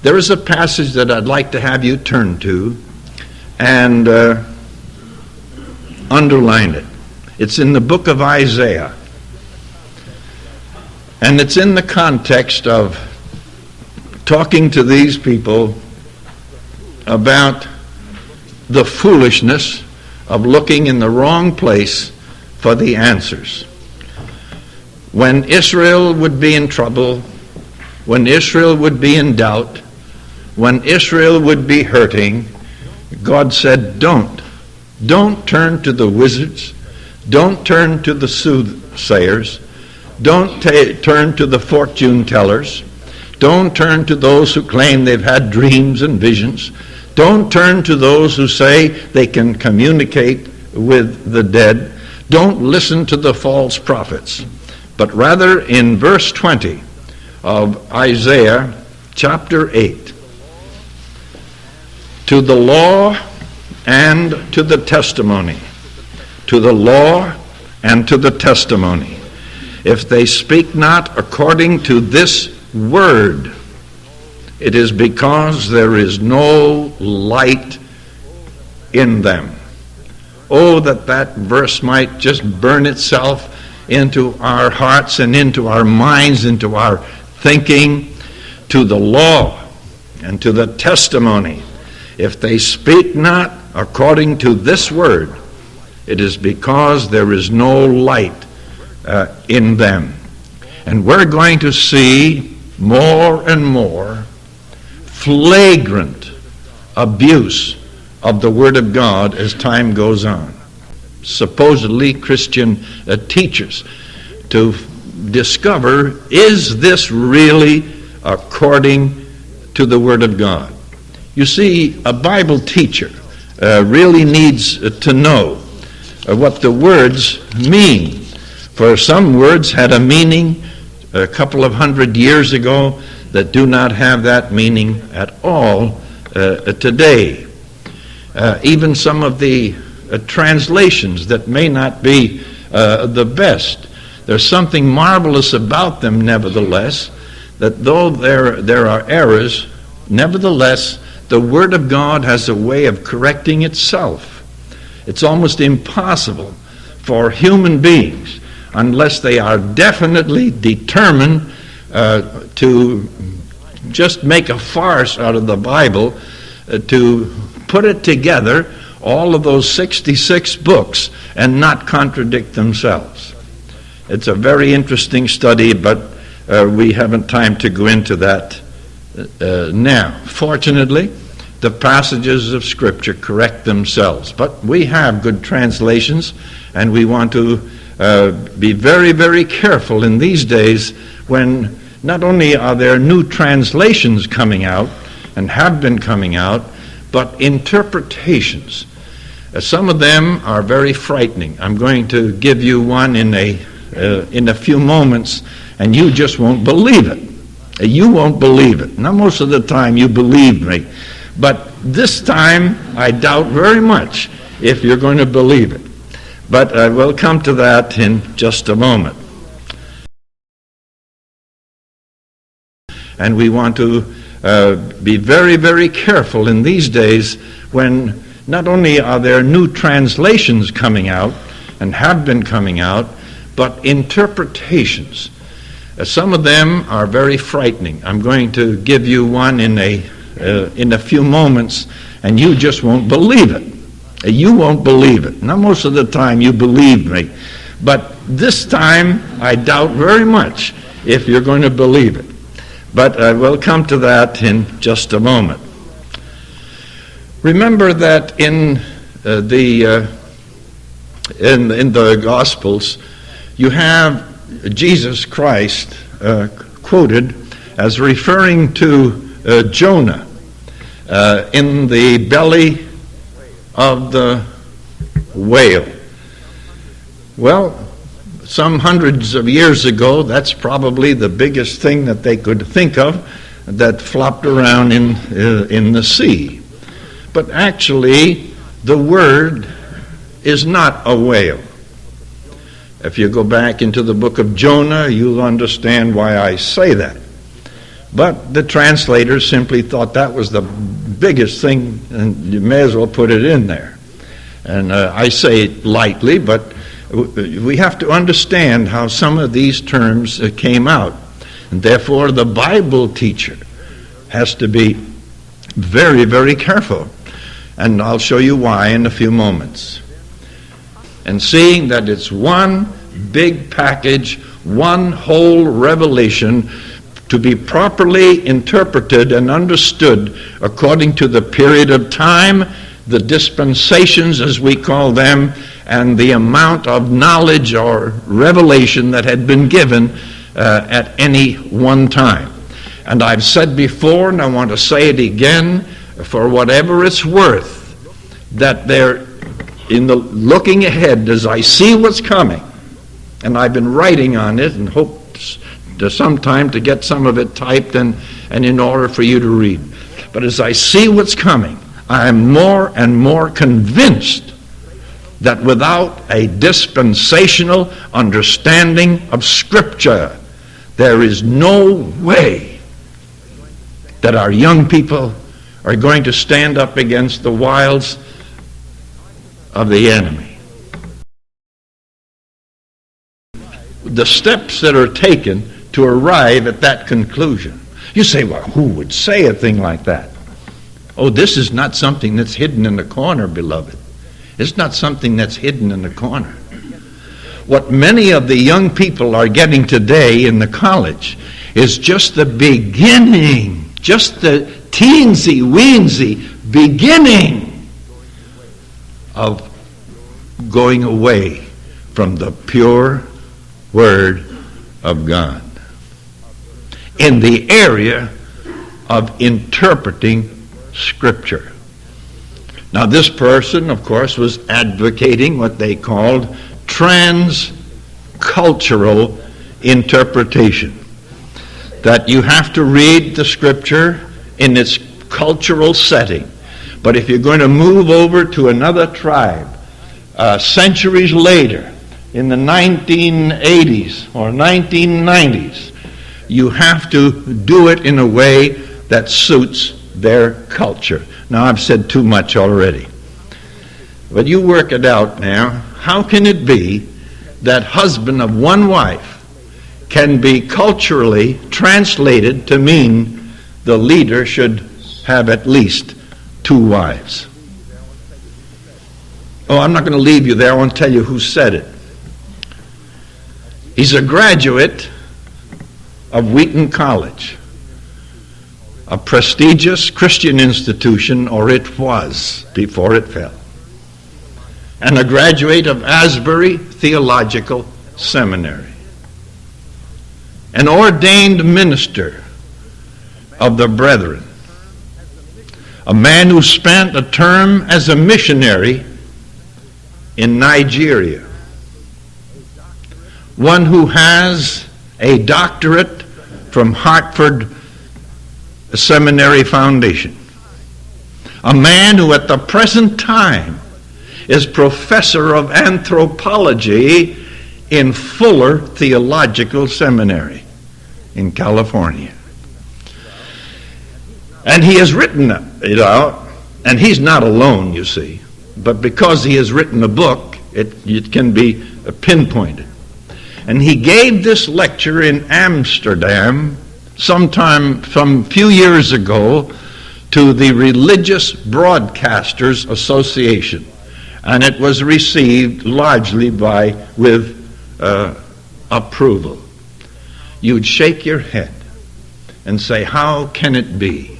There is a passage that I'd like to have you turn to and underline it. It's in the book of Isaiah. And it's in the context of talking to these people about the foolishness of looking in the wrong place for the answers. When Israel would be in trouble, when Israel would be in doubt, when Israel would be hurting, God said, don't turn to the wizards, don't turn to the soothsayers, don't turn to the fortune tellers, don't turn to those who claim they've had dreams and visions, don't turn to those who say they can communicate with the dead, don't listen to the false prophets, but rather in verse 20 of Isaiah chapter 8, to the law and to the testimony, to the law and to the testimony. If they speak not according to this word, it is because there is no light in them. Oh, that verse might just burn itself into our hearts and into our minds, into our thinking. To the law and to the testimony. If they speak not according to this word, it is because there is no light in them. And we're going to see more and more flagrant abuse of the Word of God as time goes on. Supposedly Christian teachers to discover, is this really according to the Word of God? You see, a Bible teacher really needs to know what the words mean. For some words had a meaning a couple of hundred years ago that do not have that meaning at all today. Even some of the translations that may not be the best, there's something marvelous about them nevertheless, that though there are errors, nevertheless the Word of God has a way of correcting itself. It's almost impossible for human beings, unless they are definitely determined to just make a farce out of the Bible, to put it together, all of those 66 books, and not contradict themselves. It's a very interesting study, but we haven't time to go into that now. Fortunately, the passages of Scripture correct themselves, but we have good translations, and we want to be very, very careful in these days when not only are there new translations coming out and have been coming out, but interpretations. Some of them are very frightening. I'm going to give you one in a few moments, and you just won't believe it. You won't believe it. Now, most of the time you believe me, but this time I doubt very much if you're going to believe it. But I will come to that in just a moment. And we want to be very, very careful in these days when not only are there new translations coming out and have been coming out, but interpretations. Some of them are very frightening. I'm going to give you one in a few moments, and you just won't believe it. You won't believe it. Now, most of the time you believe me, but this time I doubt very much if you're going to believe it. But I will come to that in just a moment. Remember that in the Gospels, you have Jesus Christ quoted as referring to Jonah in the belly of the whale. Well, some hundreds of years ago, that's probably the biggest thing that they could think of that flopped around in the sea. But actually, the word is not a whale. If you go back into the book of Jonah, you'll understand why I say that. But the translators simply thought that was the biggest thing, and you may as well put it in there. And I say it lightly, but we have to understand how some of these terms came out. And therefore, the Bible teacher has to be very, very careful. And I'll show you why in a few moments. And seeing that it's one big package, one whole revelation, to be properly interpreted and understood according to the period of time, the dispensations as we call them, and the amount of knowledge or revelation that had been given at any one time. And I've said before, and I want to say it again, for whatever it's worth, that there, in the looking ahead, as I see what's coming, and I've been writing on it and hope to sometime to get some of it typed and in order for you to read. But as I see what's coming, I am more and more convinced that without a dispensational understanding of Scripture, there is no way that our young people are going to stand up against the wiles of the enemy. The steps that are taken to arrive at that conclusion. You say, well, who would say a thing like that? Oh, this is not something that's hidden in the corner, beloved. It's not something that's hidden in the corner. What many of the young people are getting today in the college is just the beginning, just the teensy-weensy beginning of going away from the pure Word of God in the area of interpreting Scripture. Now, this person, of course, was advocating what they called transcultural interpretation. That you have to read the Scripture in its cultural setting. But if you're going to move over to another tribe, centuries later, in the 1980s or 1990s, you have to do it in a way that suits their culture. Now, I've said too much already. But you work it out now. How can it be that husband of one wife can be culturally translated to mean the leader should have at least two wives? Oh, I'm not going to leave you there. I want to tell you who said it. He's a graduate of Wheaton College, a prestigious Christian institution, or it was before it fell, and a graduate of Asbury Theological Seminary, an ordained minister of the Brethren, a man who spent a term as a missionary in Nigeria, one who has a doctorate from Hartford Seminary Foundation, a man who at the present time is professor of anthropology in Fuller Theological Seminary in California. And he has written it out, and he's not alone, you see, but because he has written a book, it can be pinpointed. And he gave this lecture in Amsterdam some few years ago to the Religious Broadcasters Association. And it was received largely with approval. You'd shake your head and say, how can it be